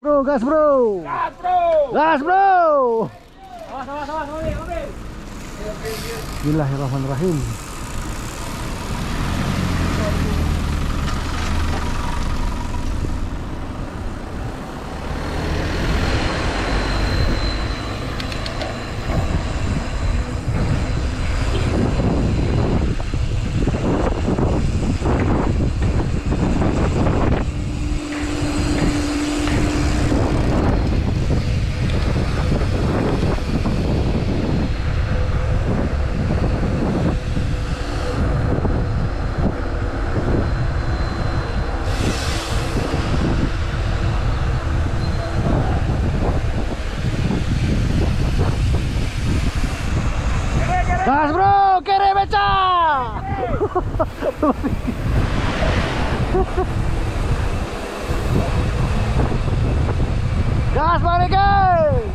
Bro, gas bro. Gas bro. Gas bro. Awas, mobil. Bismillahirrahmanirrahim. Gas bro, kere beca. Gas balik guys.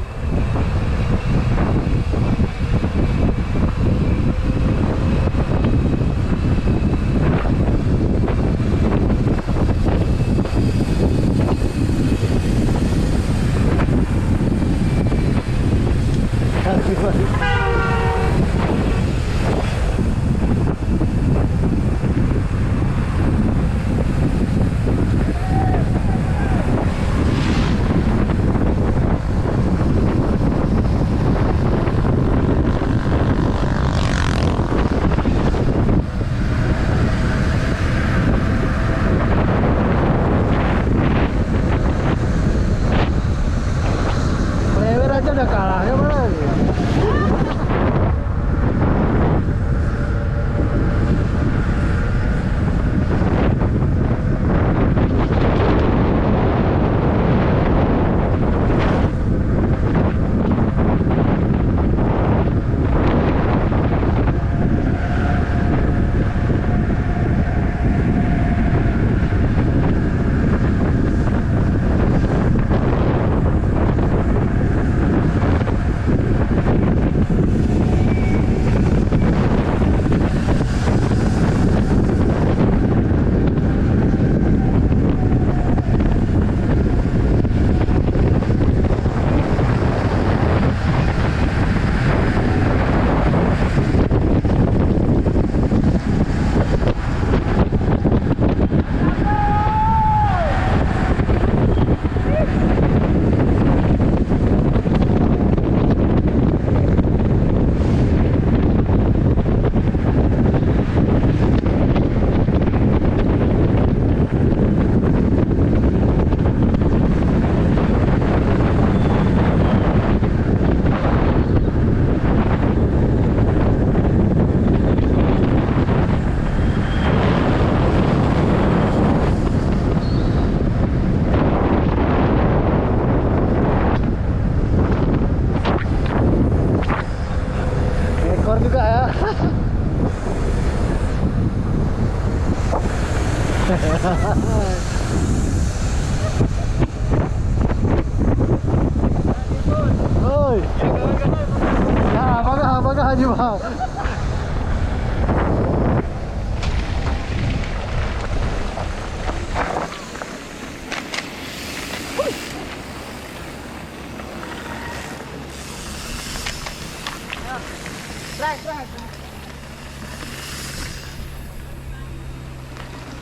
Lewer aja udah kalah ya mana? Ekor juga ya. Oi. Ya, apakah Haji Bang?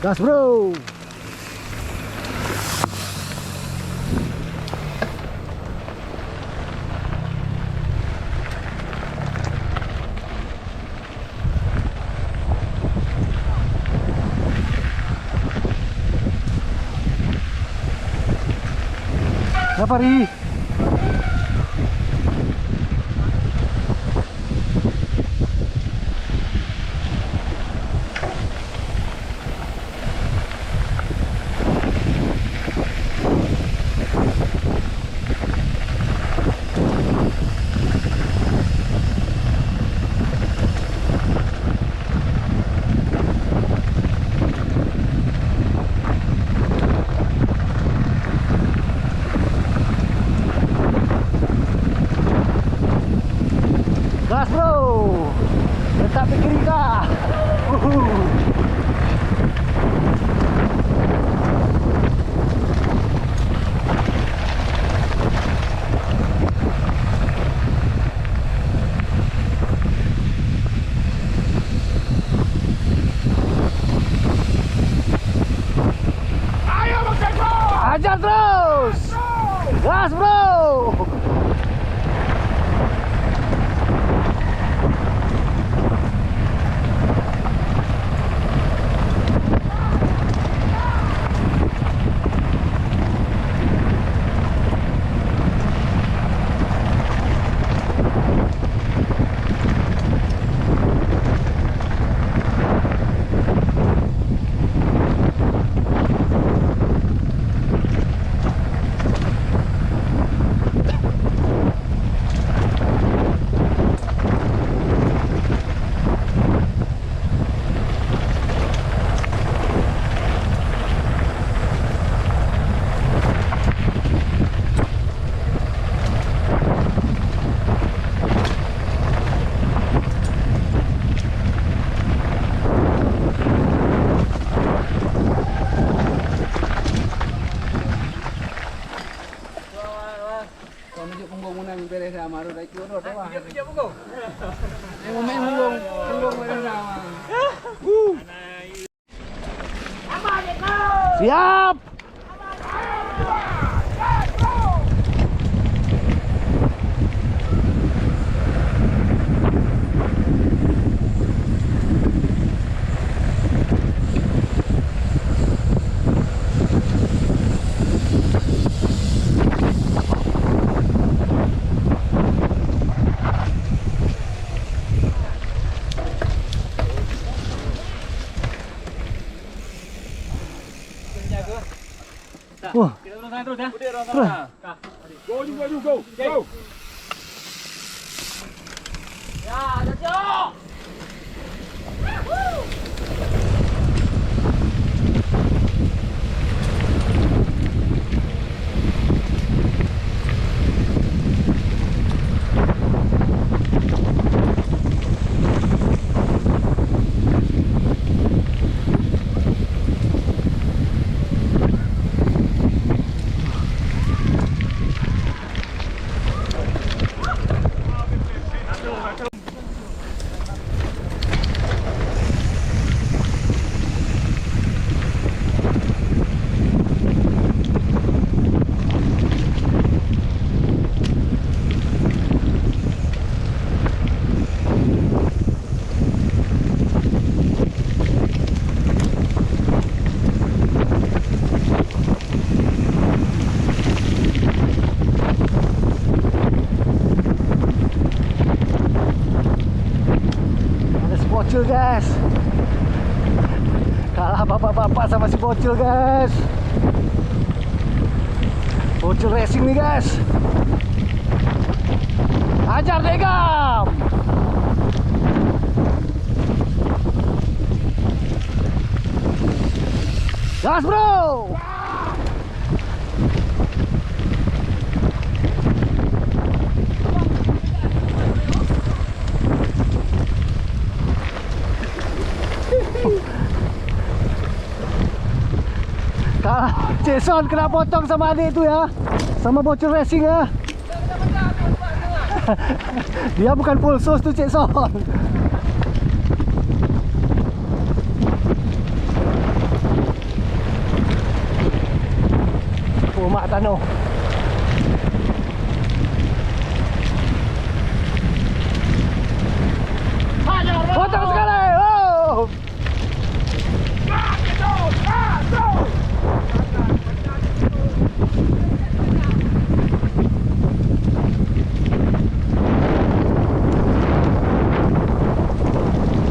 Gas bro. Apa Ri? Gas bro. Kau nunjuk punggung mana yang beres dah maru dah ikut rot dah. Tunjuk punggung. Yang main punggung beres dah. Siap. Wah, Kita terus ya. terus. Go you go. Go. Ya, jatuh. Bocil guys. Kalah bapak-bapak sama si bocil guys. Bocil racing nih guys. Hajar degam. Gas bro. Jason kena potong sama adik tu ya. Sama bocil racing ya. Dia bukan full sos tu Cik Son. Oh mak Tano. Potong sekali. Oh.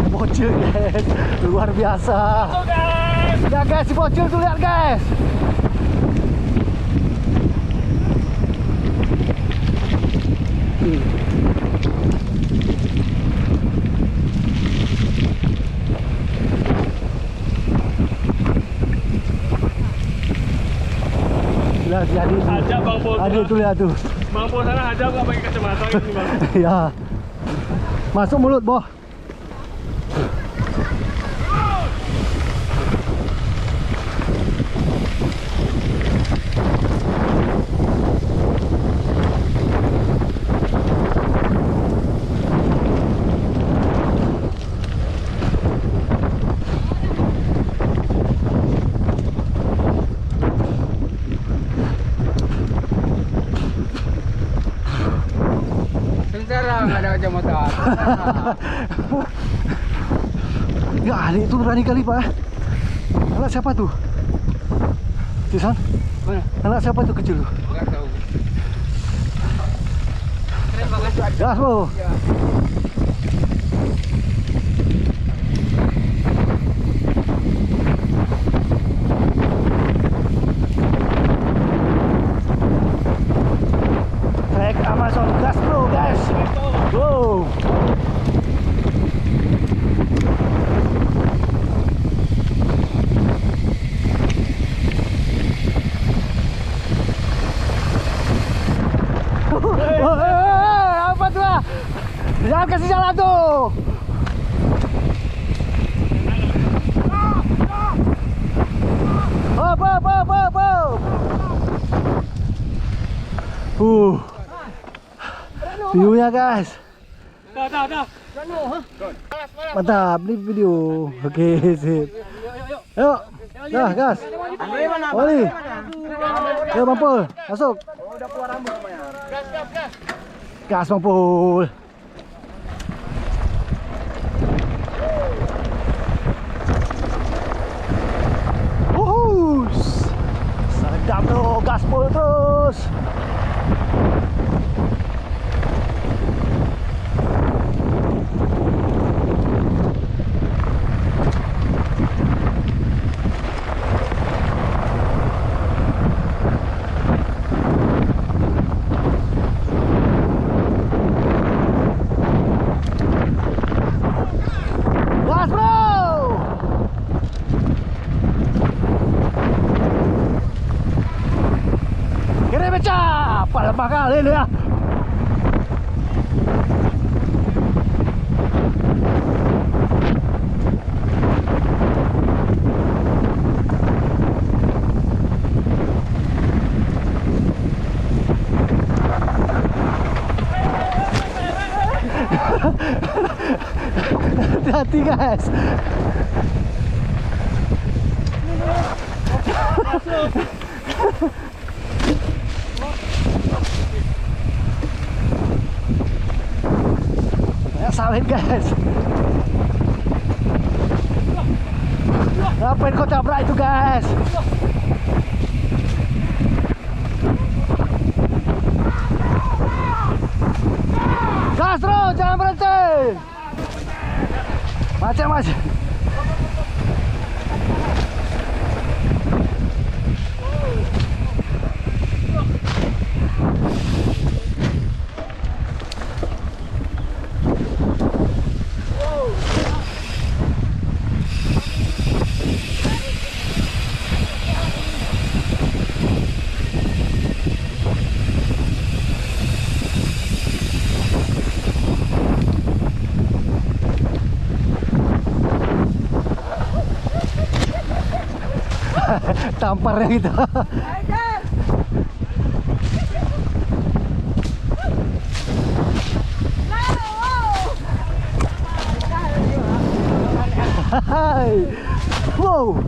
Bocil guys, luar biasa. Ya guys, si bocil tuh lihat guys. Lihat jadi Ajak Bang Bos. ada tuh lihat tuh. Bang Bos sana ajak kau pakai kacamata ini Bang. Ya. Masuk mulut, boh. Ya Ali itu berani kali Pak. Anak siapa tuh? Cisan? Mana? Anak siapa tuh kecil tuh? Enggak tahu. Keren banget. Gas bro. Trek Amazon gas bro guys. Wow. Apa tuh? Jangan kasih jalan tuh. Op. View-nya guys. Dah. Mantap, ini video. Oke, sip. Ayo. Dah, gas. Oli. Ayo Mampul, masuk. Udah keluar rambut namanya. Gas. Gas Mampul. Sedap tuh, gaspol terus. Gas bro. Kiri pecah, pada bakal ini ya. Hati-hati guys. Ya sawit guys. Ngapain kau tabrak itu guys? Gas terus, jangan berhenti. Macam-macam. Tamparnya gitu. Hai. Wow.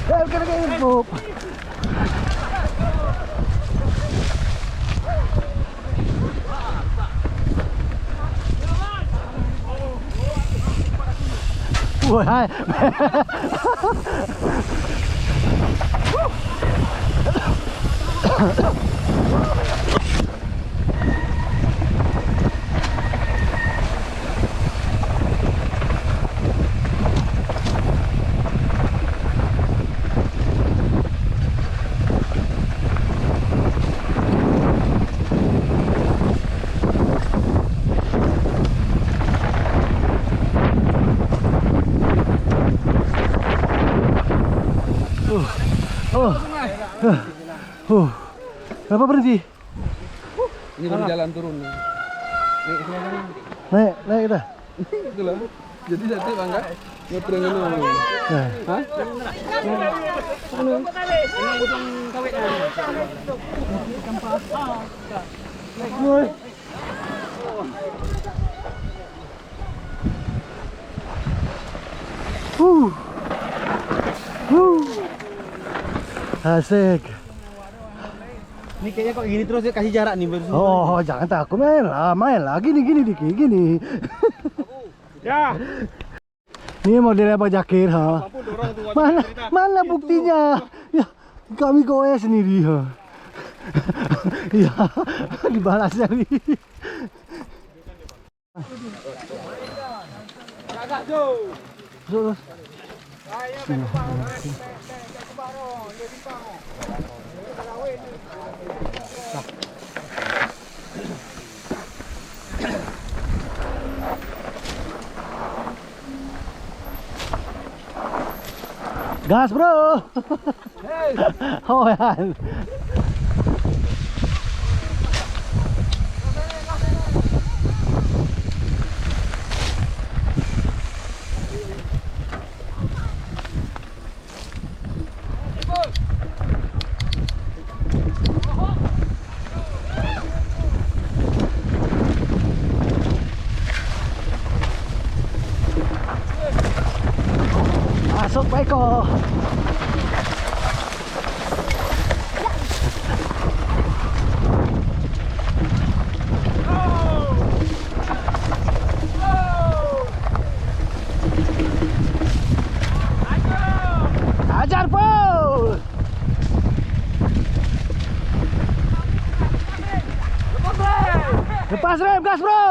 Kena info. Wah. Kenapa berhenti? Ini baru jalan turun. Naik kita. Itulah. Jadi bangga. Ngetreng dulu. Hah? Asik. Ni kayaknya kok gini terus ya, kasih jarak nih baru. Oh, jangan takut, main lah. Gini Diki, gini. Ya. Ini modelnya Pak Jakir, ha. Mana buktinya? Ya, kami goes sendiri, ha. Ya, dibalas dari. Terus. Gas bro. Oh ya. Masuk Pak Eko. Ajar po. Lepas rem, gas bro.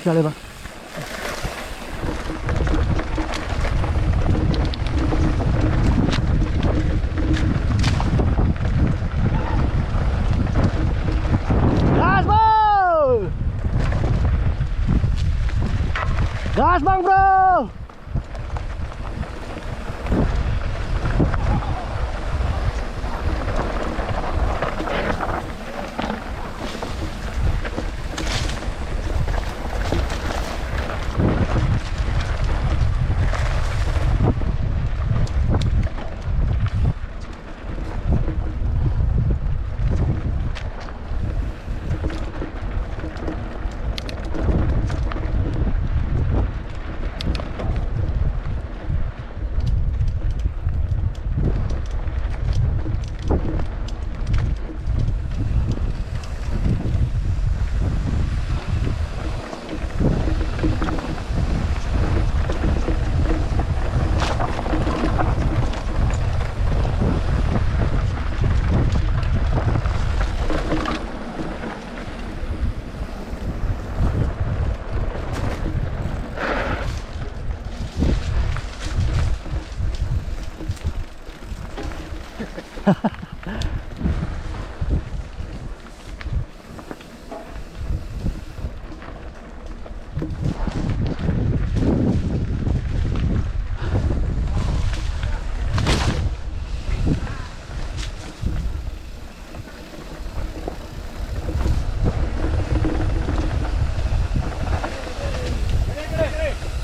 Boleh bang. Gas bang. Gas bang bro.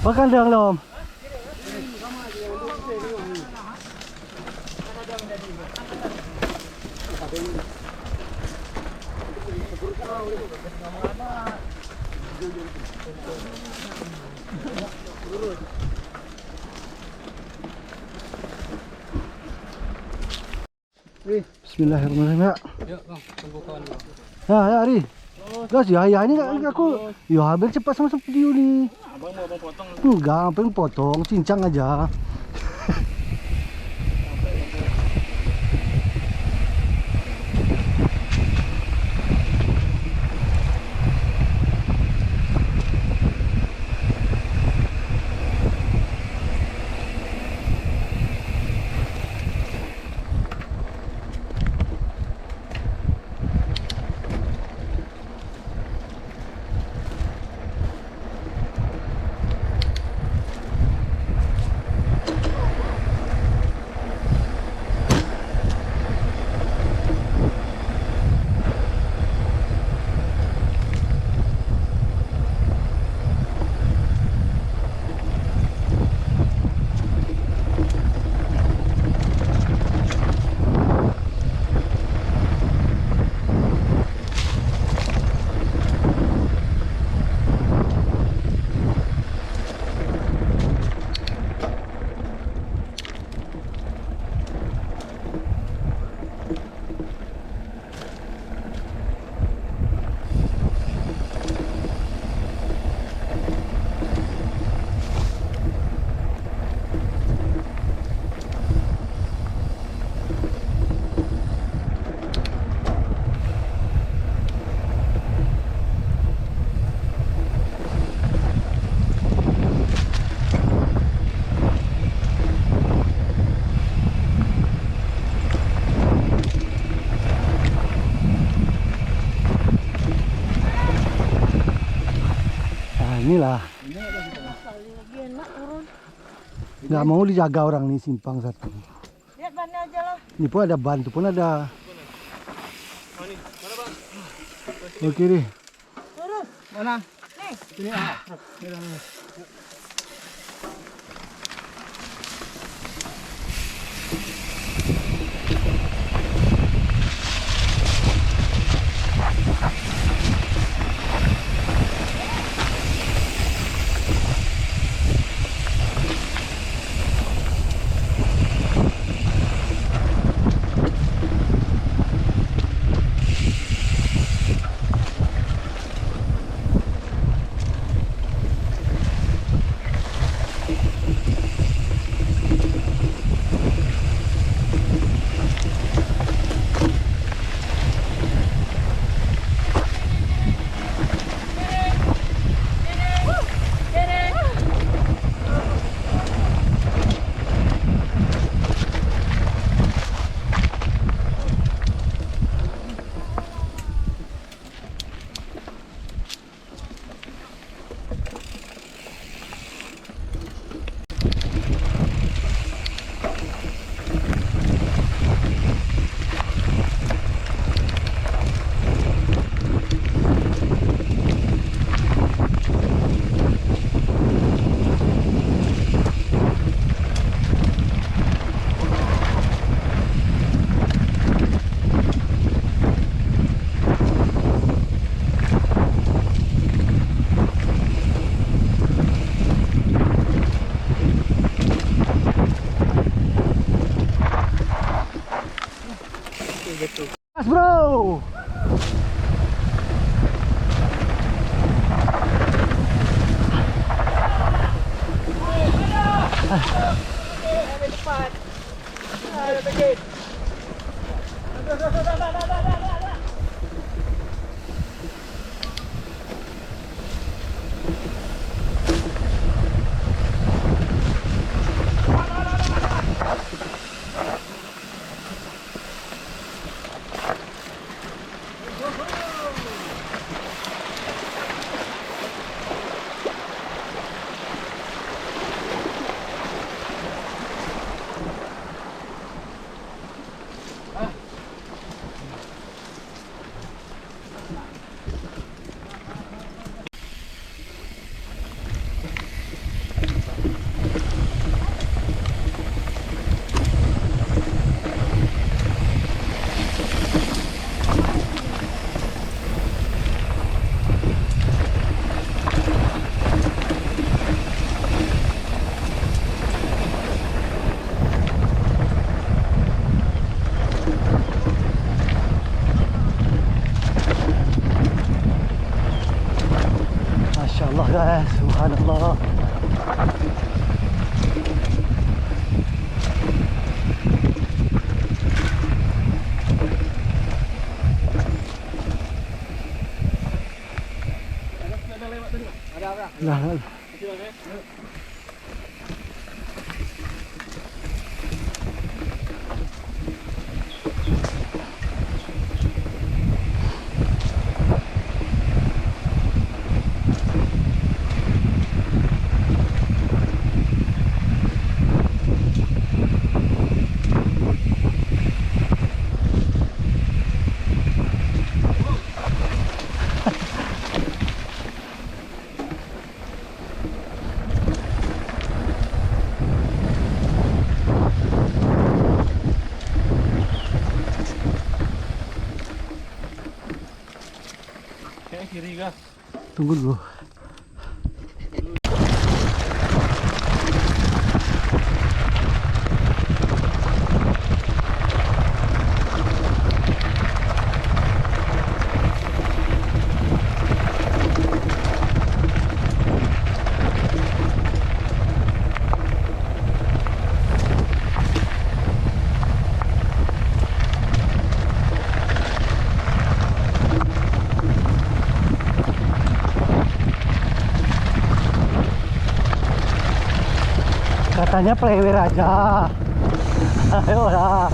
Makan dong lom. Bismillahirrahmanirrahim ya. Yuk, Bang, tunggu kawan dulu. Ya, Ari. Gas ya ini aku. Ya, hampir cepat sama video nih. Abang mau potong. Enggak, pengen potong, cincang aja. inilah. Ini ada kita. Lagi enak turun. Nggak mau dijaga orang nih simpang satu. Lihat bannya aja lah. Ini pun ada ban, tuh pun ada. Oh, kiri. Turun. Mana? Nih. Sini ah. Ini dah. Mas bro. Masya Allah guys, subhanallah. Nah, Kiri gas. tunggu dulu. Katanya player aja. Ayo lah.